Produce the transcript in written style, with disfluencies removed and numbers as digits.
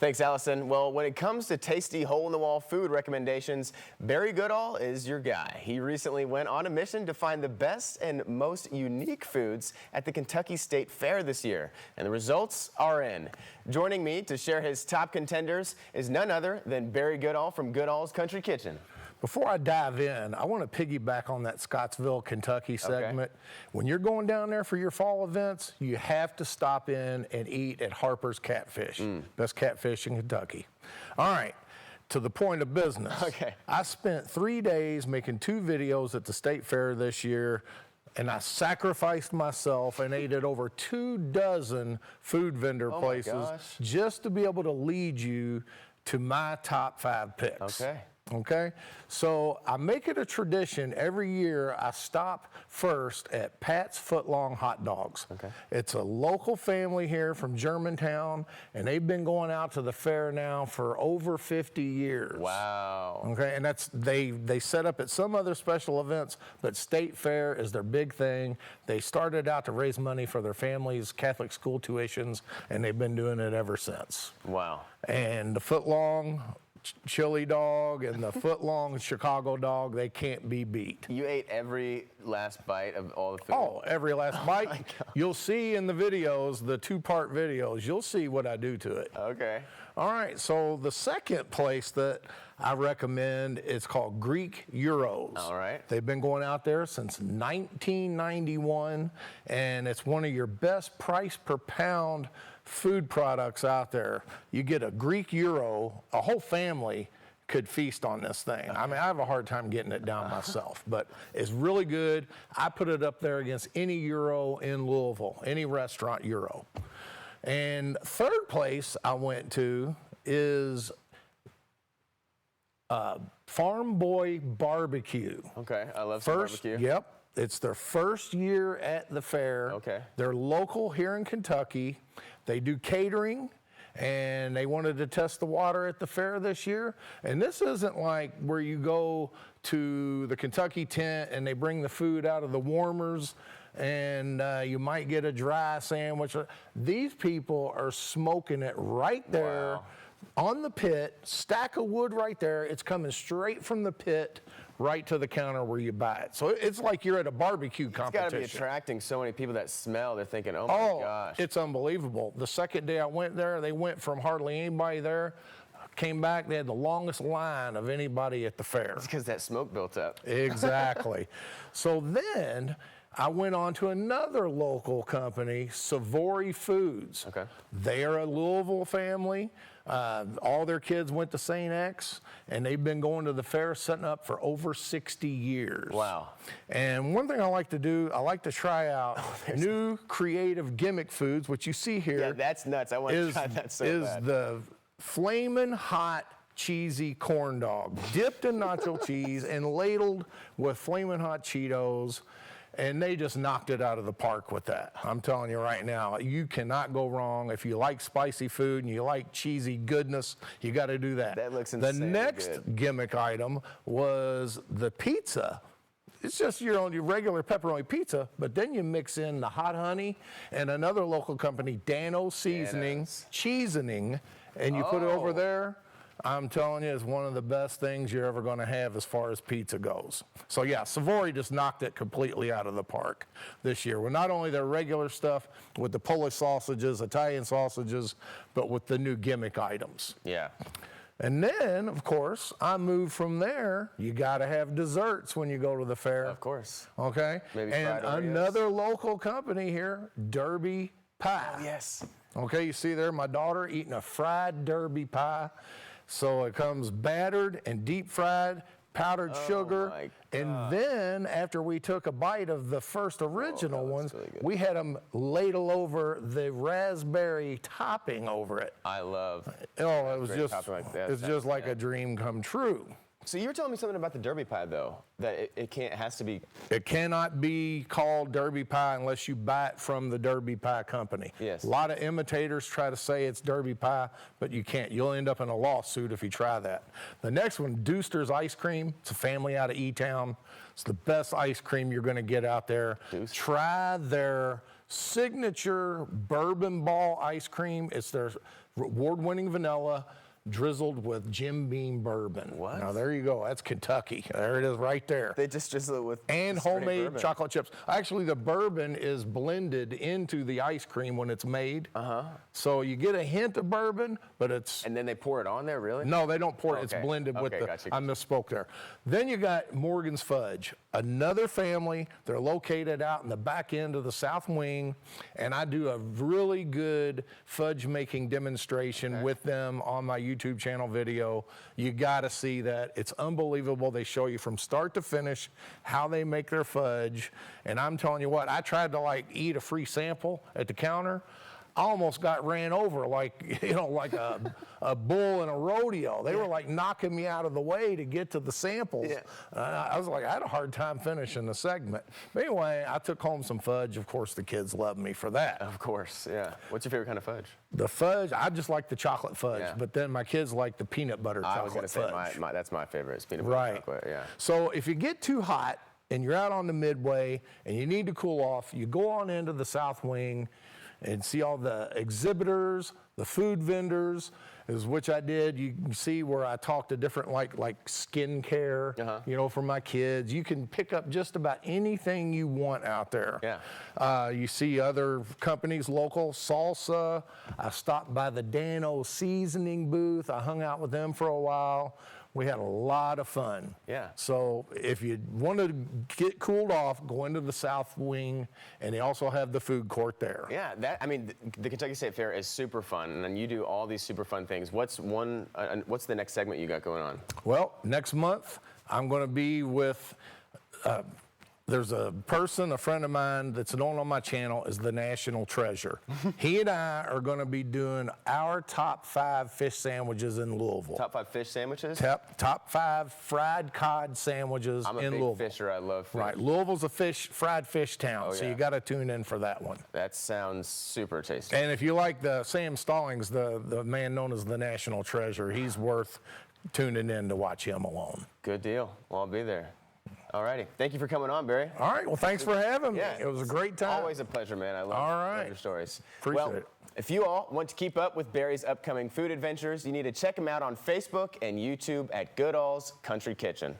Thanks, Allison. Well, when it comes to tasty hole-in-the-wall food recommendations, Barry Goodall is your guy. He recently went on a mission to find the best and most unique foods at the Kentucky State Fair this year, and the results are in. Joining me to share his top contenders is none other than Barry Goodall from Goodall's Country Kitchen. Before I dive in, I want to piggyback on that Scottsville, Kentucky segment. Okay. When you're going down there for your fall events, you have to stop in and eat at Harper's Catfish. Best catfish in Kentucky. All right, to the point of business. Okay. I spent 3 days making 2 videos at the State Fair this year, and I sacrificed myself and ate at over 24 food vendor places just to be able to lead you to my top 5 picks. Okay, so I make it a tradition every year. I stop first at Pat's Footlong Hot Dogs. It's a local family here from Germantown, and they've been going out to the fair now for over 50 years. Wow. Okay, and that's they set up at some other special events, but State Fair is their big thing. They started out to raise money for their families' Catholic school tuitions, and they've been doing it ever since. Wow. And the Footlong chili dog and the footlong Chicago dog, they can't be beat. You ate every last bite of all the food? Oh, every last bite. You'll see in the videos, the 2-part videos, you'll see what I do to it. Okay. All right, so the second place that I recommend is called Greek Euros. All right. They've been going out there since 1991, and it's one of your best price per pound food products out there. You get a Greek Euro, a whole family could feast on this thing. I mean, I have a hard time getting it down myself, but it's really good. I put it up there against any Euro in Louisville, any restaurant Euro. And third place I went to is Farm Boy Barbecue. Okay, I love some barbecue. Yep. It's their first year at the fair. Okay. They're local here in Kentucky. They do catering, and they wanted to test the water at the fair this year. And this isn't like where you go to the Kentucky tent and they bring the food out of the warmers and you might get a dry sandwich. These people are smoking it right there. Wow. On the pit, stack of wood right there. It's coming straight from the pit right to the counter where you buy it. So it's like you're at a barbecue competition. It's got to be attracting so many people that smell. They're thinking, oh my gosh. It's unbelievable. The second day I went there, they went from hardly anybody there. Came back, they had the longest line of anybody at the fair. It's because that smoke built up. Exactly. So then I went on to another local company, Savory Foods. Okay. They are a Louisville family. All their kids went to St. X, and they've been going to the fair setting up for over 60 years. Wow. And one thing I like to do, I like to try out new creative gimmick foods, which you see here. Yeah, that's nuts. I want to try that so bad. Is the flamin' hot cheesy corn dog, dipped in nacho cheese and ladled with flamin' hot Cheetos. And they just knocked it out of the park with that. I'm telling you right now, you cannot go wrong. If you like spicy food and you like cheesy goodness, you got to do that. That looks insanely good. The next gimmick item was the pizza. It's just your regular pepperoni pizza, but then you mix in the hot honey and another local company, Dano's Seasoning, and you put it over there. I'm telling you, it's one of the best things you're ever going to have as far as pizza goes. So yeah, Savory just knocked it completely out of the park this year. With not only their regular stuff, with the Polish sausages, Italian sausages, but with the new gimmick items. Yeah. And then, of course, I moved from there. You got to have desserts when you go to the fair. Of course. Okay? Maybe and another local company here, Derby Pie. Oh, yes. Okay, you see there my daughter eating a fried Derby pie. So it comes battered and deep fried, powdered sugar. And then after we took a bite of the first original ones, really we had them ladle over the raspberry topping over it. I love it was just like a dream come true. So you were telling me something about the Derby pie, though, that it has to be. It cannot be called Derby pie unless you buy it from the Derby Pie Company. Yes. A lot of imitators try to say it's Derby pie, but you can't. You'll end up in a lawsuit if you try that. The next one, Dooster's Ice Cream. It's a family out of E-Town. It's the best ice cream you're going to get out there. Try their signature bourbon ball ice cream. It's their award-winning vanilla, drizzled with Jim Beam bourbon. What? Now there you go. That's Kentucky. There it is right there. They just drizzle it with and homemade chocolate chips. Actually, the bourbon is blended into the ice cream when it's made. So you get a hint of bourbon, but it's... And then they pour it on there, really? No, they don't pour it. It's blended with the... Gotcha. I misspoke there. Then you got Morgan's Fudge, another family. They're located out in the back end of the South Wing, and I do a really good fudge making demonstration with them on my YouTube channel video. You got to see that. It's unbelievable. They show you from start to finish how they make their fudge, and I'm telling you what, I tried to like eat a free sample at the counter. I almost got ran over like, you know, like a bull in a rodeo. They were like knocking me out of the way to get to the samples. I was like, I had a hard time finishing the segment. But anyway, I took home some fudge. Of course, the kids loved me for that. Of course, yeah. What's your favorite kind of fudge? The fudge, I just like the chocolate fudge, but then my kids like the peanut butter chocolate fudge. I was going to say, that's my favorite, is peanut butter chocolate, yeah. So if you get too hot and you're out on the Midway and you need to cool off, you go on into the South Wing and see all the exhibitors, the food vendors, is which I did. You can see where I talk to different like skincare, you know, for my kids. You can pick up just about anything you want out there. You see other companies, local salsa. I stopped by the Dano seasoning booth. I hung out with them for a while. We had a lot of fun. So if you want to get cooled off, go into the South Wing, and they also have the food court there. I mean, the Kentucky State Fair is super fun, and then you do all these super fun things. What's the next segment you got going on? Well, next month, I'm going to be with... there's a friend of mine that's known on my channel as the National Treasure. He and I are going to be doing our top 5 fish sandwiches in Louisville. Top 5 fish sandwiches? Top 5 fried cod sandwiches in Louisville. I'm a big fisher. I love fish. Right. Louisville's a fried fish town, so you got to tune in for that one. That sounds super tasty. And if you like the Sam Stallings, the man known as the National Treasure, he's worth tuning in to watch him alone. Good deal. Well, I'll be there. All righty. Thank you for coming on, Barry. All right. Well, thanks for having me. It was a great time. Always a pleasure, man. I love your stories. Appreciate it. If you all want to keep up with Barry's upcoming food adventures, you need to check him out on Facebook and YouTube at Goodall's Country Kitchen.